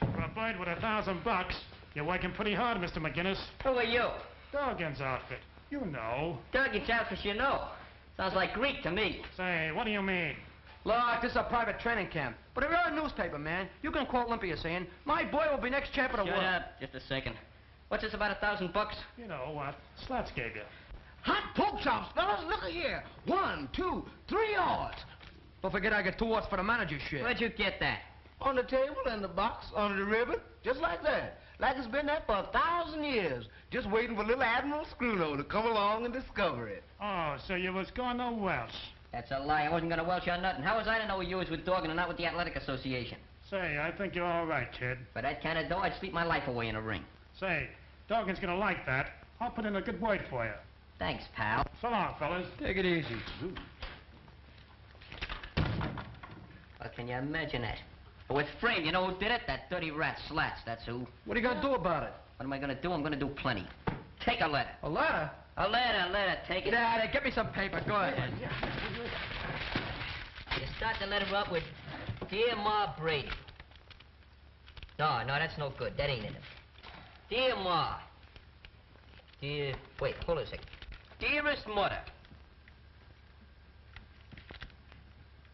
For a bird with $1,000, you're working pretty hard, Mr. McGinnis. Who are you? Dorgan's outfit. You know. Dougie outfit, you know. Sounds like Greek to me. Say, what do you mean? Look, this is a private training camp. But if you're a newspaper, man, you can quote Olympia saying, my boy will be next champ of the world. Shut up. Just a second. What's this about $1,000? You know what? Slats gave you. Hot pork chops, fellas. Look at here. 1, 2, 3 odds. Don't forget I get 2 odds for the manager shit. Where'd you get that? On the table, in the box, under the ribbon. Just like that. Like it's been there for 1,000 years. Just waiting for little Admiral Screwlow to come along and discover it. Oh, so you was going to Welsh. That's a lie. I wasn't going to welch on nothing. How was I to know you was with Dorgan and not with the Athletic Association? Say, I think you're all right, kid. For that kind of dough, I'd sleep my life away in a ring. Say, Dorgan's gonna like that. I'll put in a good word for you. Thanks, pal. So long, fellas. Take it easy. Well, can you imagine that? Oh, it's framed. You know who did it? That dirty rat, Slats. That's who. What are you gonna do about it? What am I gonna do? I'm gonna do plenty. Take a letter. A letter? A letter. Take it. Daddy, get me some paper. Go ahead. You start the letter up with, Dear Ma Brady. No, that's no good. That ain't in it. Dear Ma. Wait, hold on a second. Dearest Mother.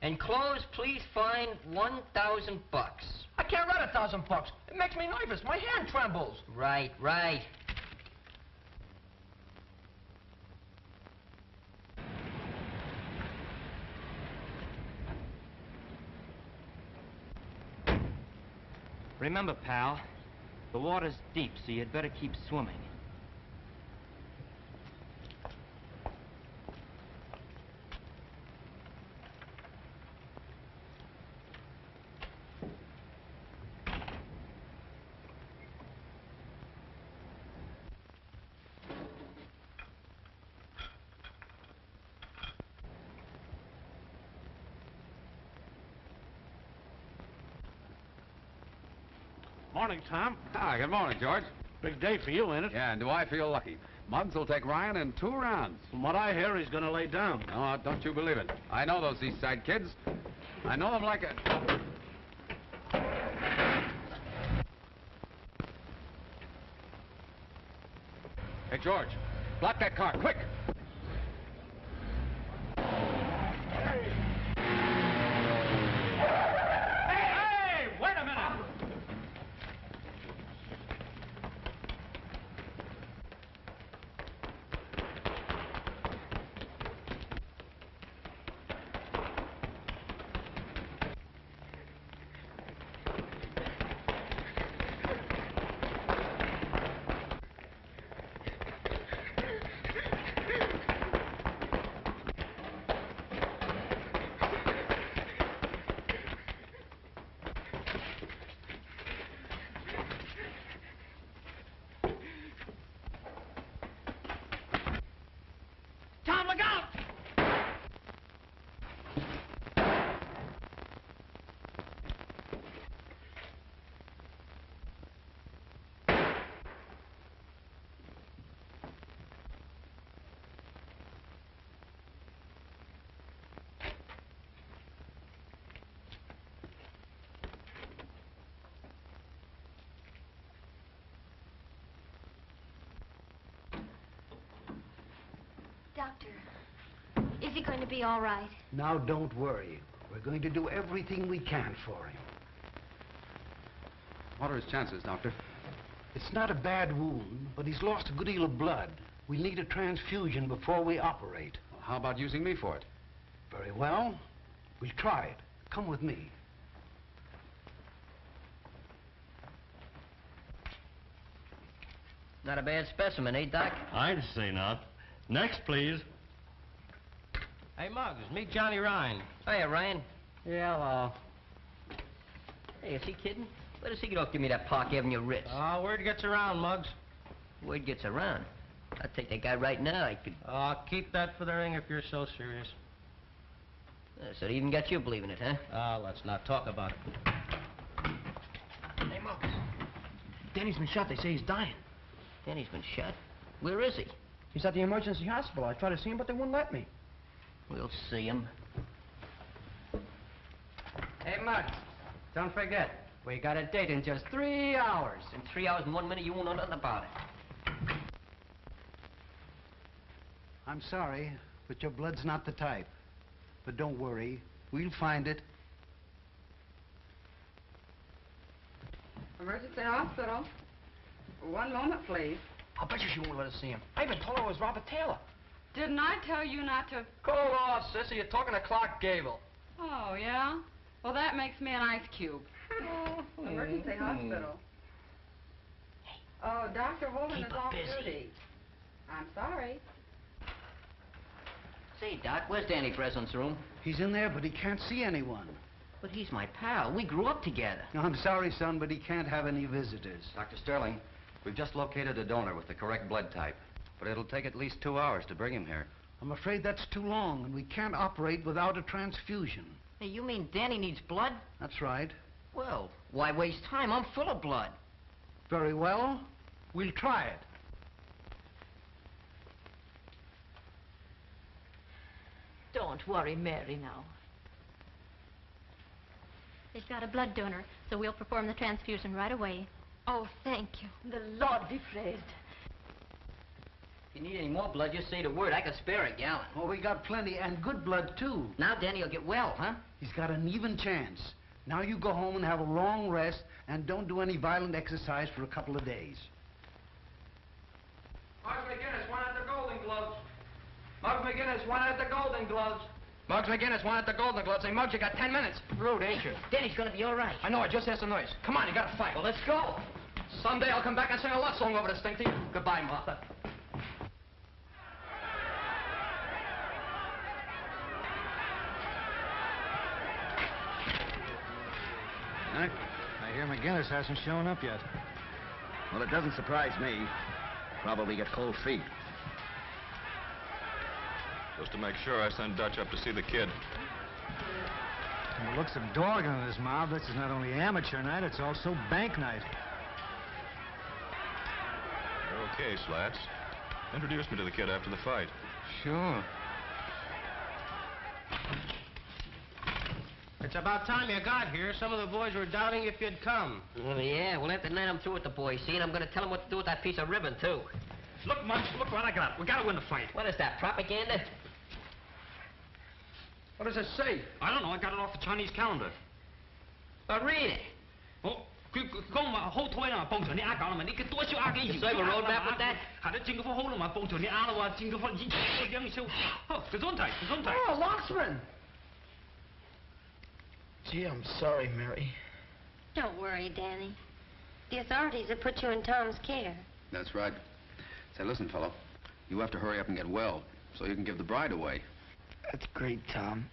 Enclosed, please find $1,000. I can't write $1,000. It makes me nervous. My hand trembles. Right. Remember, pal, the water's deep, so you'd better keep swimming. Morning, Tom. Hi, good morning, George. Big day for you, ain't it? Yeah, and do I feel lucky? Muggs will take Ryan in 2 rounds. From what I hear, he's gonna lay down. No, don't you believe it. I know those East Side kids. I know them like a... Hey, George, block that car, quick! Hey, wait a minute! Tom, look out! Doctor, is he going to be all right? Now, don't worry. We're going to do everything we can for him. What are his chances, Doctor? It's not a bad wound, but he's lost a good deal of blood. We'll need a transfusion before we operate. Well, how about using me for it? Very well. We'll try it. Come with me. Not a bad specimen, eh, Doc? I'd say not. Next, please. Hey, Muggs, meet Johnny Ryan. Hiya, Ryan. Yeah, well... Hey, is he kidding? Where does he get off give me that Park Avenue Ritz? Word gets around, Muggs. Word gets around. I'd take that guy right now. I could... Keep that for the ring if you're so serious. So they even got you believing it, huh? Let's not talk about it. Hey, Muggs. Danny's been shot. They say he's dying. Danny's been shot? Where is he? He's at the emergency hospital. I tried to see him, but they wouldn't let me. We'll see him. Hey, Muggs, don't forget, we got a date in just 3 hours. In 3 hours and 1 minute, you won't know nothing about it. I'm sorry, but your blood's not the type. But don't worry, we'll find it. Emergency hospital. 1 moment, please. I'll bet you she won't let us see him. I even told her it was Robert Taylor. Didn't I tell you not to... Cool off, sissy. You're talking to Clark Gable. Oh, yeah? Well, that makes me an ice cube. Emergency hospital. Oh, Dr. Holden is off duty. I'm sorry. Say, Doc, where's Danny Breslin's room? He's in there, but he can't see anyone. But he's my pal. We grew up together. No, I'm sorry, son, but he can't have any visitors. Dr. Sterling, we've just located a donor with the correct blood type. But it'll take at least 2 hours to bring him here. I'm afraid that's too long, and we can't operate without a transfusion. Hey, you mean Danny needs blood? That's right. Well, why waste time? I'm full of blood. Very well. We'll try it. Don't worry, Mary, now. They've got a blood donor, so we'll perform the transfusion right away. Oh, thank you. The Lord be praised. If you need any more blood, just say the word. I can spare a gallon. Oh, we got plenty, and good blood, too. Now Danny will get well, huh? He's got an even chance. Now you go home and have a long rest, and don't do any violent exercise for a couple of days. Muggs McGinnis, one at the Golden Gloves. Muggs McGinnis, one at the Golden Gloves. Muggs McGinnis, one at the Golden Gloves. Hey, Muggs, you got 10 minutes. Rude, ain't you? Danny's gonna be all right. I know, I just heard some noise. Come on, you gotta fight. Well, let's go. Someday I'll come back and sing a love song over this thing to you. Goodbye, Martha. I hear McGinnis hasn't shown up yet. Well, it doesn't surprise me. Probably got cold feet. Just to make sure, I send Dutch up to see the kid. From the looks of Dorgan in his mouth, this is not only amateur night, it's also bank night. You're okay, Slats. Introduce me to the kid after the fight. Sure. It's about time you got here. Some of the boys were doubting if you'd come. Well, yeah, well, after tonight I'm through with the boys, see, and I'm going to tell them what to do with that piece of ribbon, too. Look, Muggs, look what I got. We gotta win the fight. What is that, propaganda? What does it say? I don't know. I got it off the Chinese calendar. Read it. Oh, 講話好台啊，幫助你呃搞啦嘛，你嘅多少呃嘅嘢。So you have a roadmap with that? 係啦，政府好啦嘛，幫助你呃啦話，政府以樣少。Gesundheit. Oh, Locksman. Gee, I'm sorry, Mary. Don't worry, Danny. The authorities have put you in Tom's care. That's right. Say, listen, fellow. You have to hurry up and get well so you can give the bride away. That's great, Tom.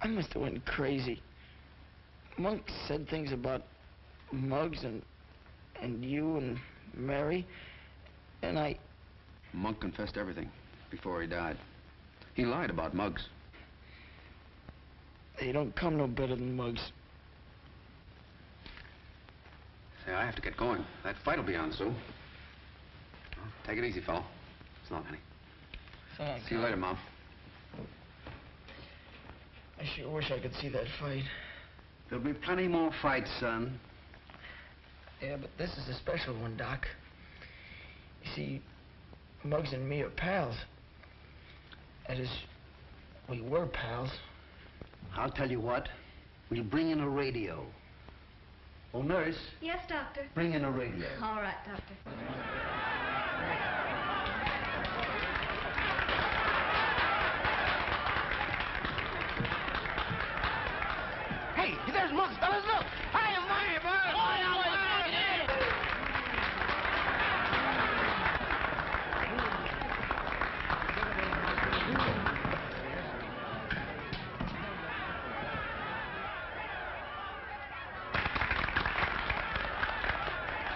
I must have went crazy. Monk said things about Muggs and you and Mary, and I... Monk confessed everything before he died. He lied about Muggs. They don't come no better than Muggs. Say, I have to get going. That fight will be on soon. Well, take it easy, fellow. So long, honey. So long, See you later, Mom. I sure wish I could see that fight. There'll be plenty more fights, son. Yeah, but this is a special one, Doc. You see, Muggs and me are pals. That is, we were pals. I'll tell you what. We'll bring in a radio. Oh, nurse. Yes, Doctor. Bring in a radio. All right, Doctor. Hey, there's Muggs, fellas, look! Hi, Muggs!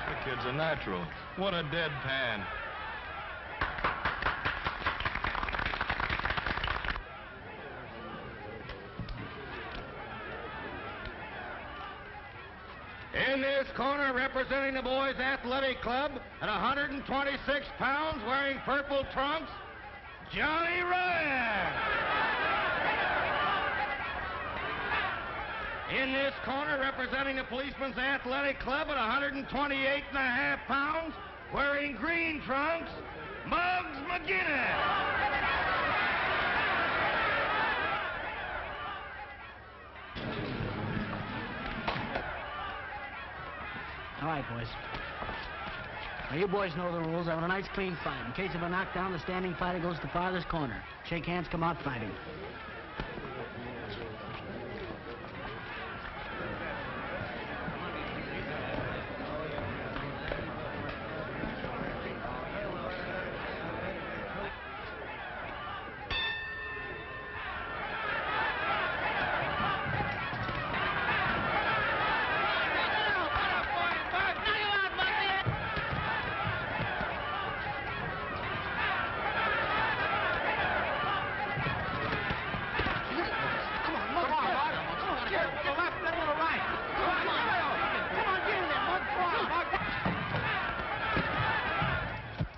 The kid's a natural. What a deadpan. In this corner, representing the boys' athletic club, at 126 pounds, wearing purple trunks, Johnny Ryan. In this corner, representing the policemen's athletic club, at 128.5 pounds, wearing green trunks, Muggs McGinnis. All right, boys. Now, you boys know the rules. I want a nice, clean fight. In case of a knockdown, the standing fighter goes to the farthest corner. Shake hands, come out fighting.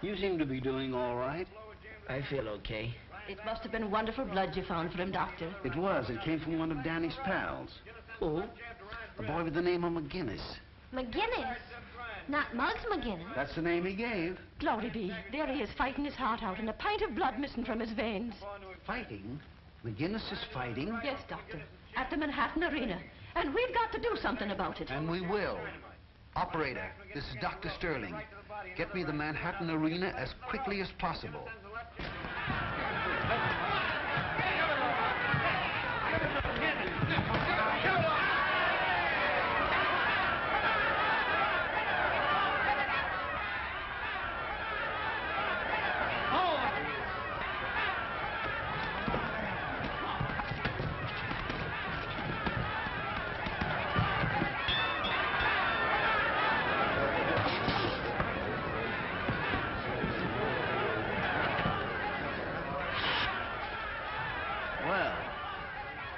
You seem to be doing all right. I feel okay. It must have been wonderful blood you found for him, Doctor. It was. It came from one of Danny's pals. Who? A boy with the name of McGinnis. McGinnis. Not Muggs McGinnis. That's the name he gave. Glory be. There he is, fighting his heart out, and a pint of blood missing from his veins. Fighting? McGinnis is fighting? Yes, Doctor. At the Manhattan Arena. And we've got to do something about it. And we will. Operator, this is Dr. Sterling. Get me the Manhattan Arena as quickly as possible.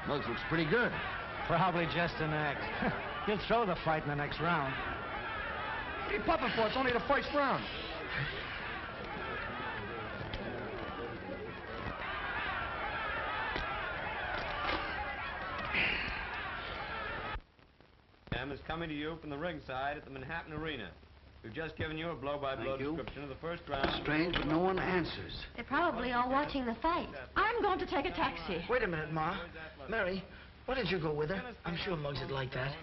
Muggs looks pretty good. Probably just an act. He'll throw the fight in the next round. What are you puffing for? It's only the first round. Is coming to you from the ringside at the Manhattan Arena. We've just given you a blow-by-blow description of the first round. Strange, but no one answers. They're probably all watching the fight. I'm going to take a taxi. Wait a minute, Ma. Mary, why didn't you go with her? I'm sure Muggs would like that.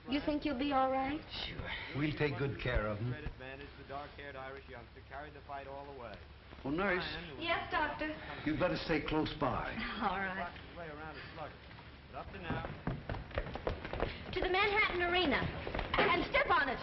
You think you'll be all right? Sure. We'll take good care of him. The dark-haired Irish youngster carried the fight all the way. Well, nurse, Yes, doctor. you'd better stay close by. All right. Play around is sluggish, but up to now. To the Manhattan Arena. And step on it.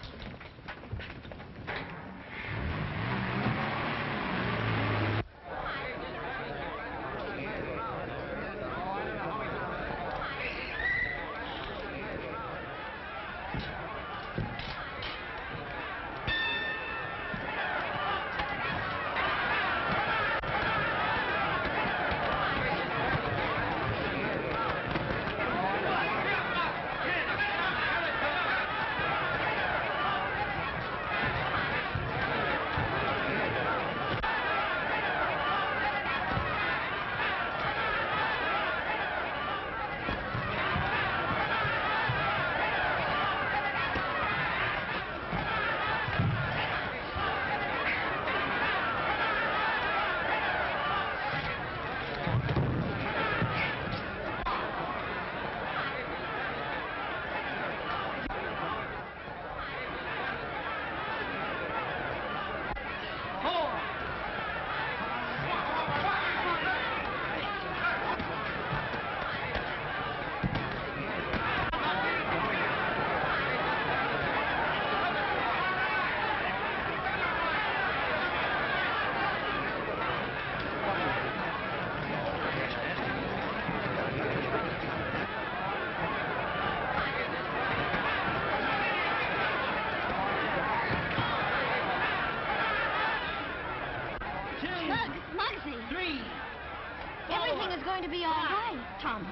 Everything is going to be all right. Tom,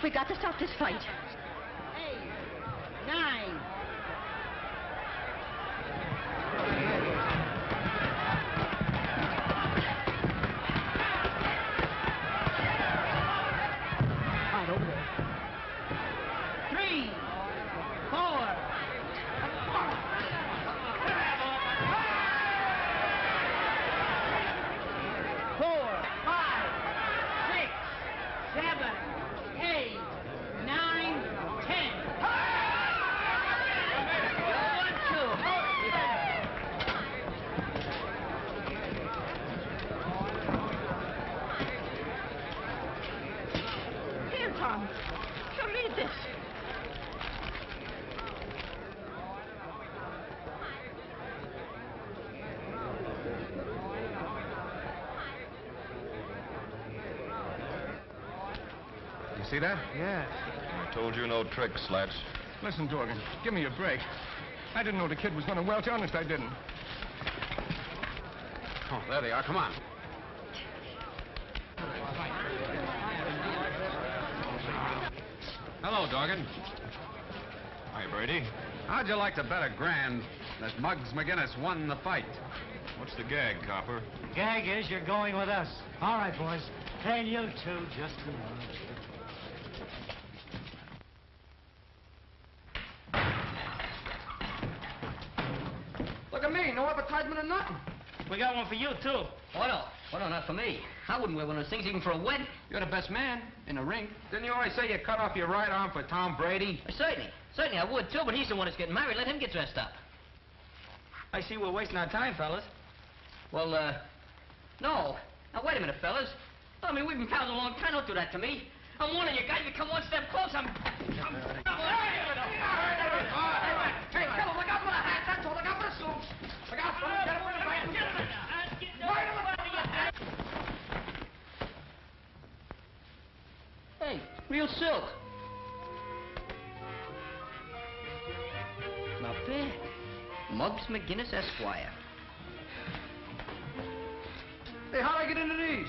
we got to stop this fight. 8, 9. Right over there. 3, 4. 4, 5, 6, 7, 8, 9, 10. 1, 2. Here, Tom. Sure, read this. You see that? Yes. I told you no tricks, Slatch. Listen, Dorgan, give me a break. I didn't know the kid was going to welch. Honest, I didn't. Oh, there they are. Come on. Hello, Dorgan. Hi, Brady. How'd you like to bet $1,000 that Muggs McGinnis won the fight? What's the gag, Copper? The gag is you're going with us. All right, boys. And you too, just a minute. Look at me, no advertisement or nothing. We got one for you, too. What no? What no, not for me. I wouldn't wear one of those things even for a wedding. You're the best man in the ring. Didn't you always say you cut off your right arm for Tom Brady? Certainly I would, too, but he's the one that's getting married. Let him get dressed up. I see we're wasting our time, fellas. Well, no. Now, wait a minute, fellas. I mean, we've been pals a long time. Don't do that to me. I'm warning you guys. If you come one step close, I'm... Hey, come on, look out for the hat. That's all. Look out for the suits. Look out for the... Get away from the... Hey, real silk. Not bad. Muggs McGinnis, Esquire. Hey, how'd I get into these?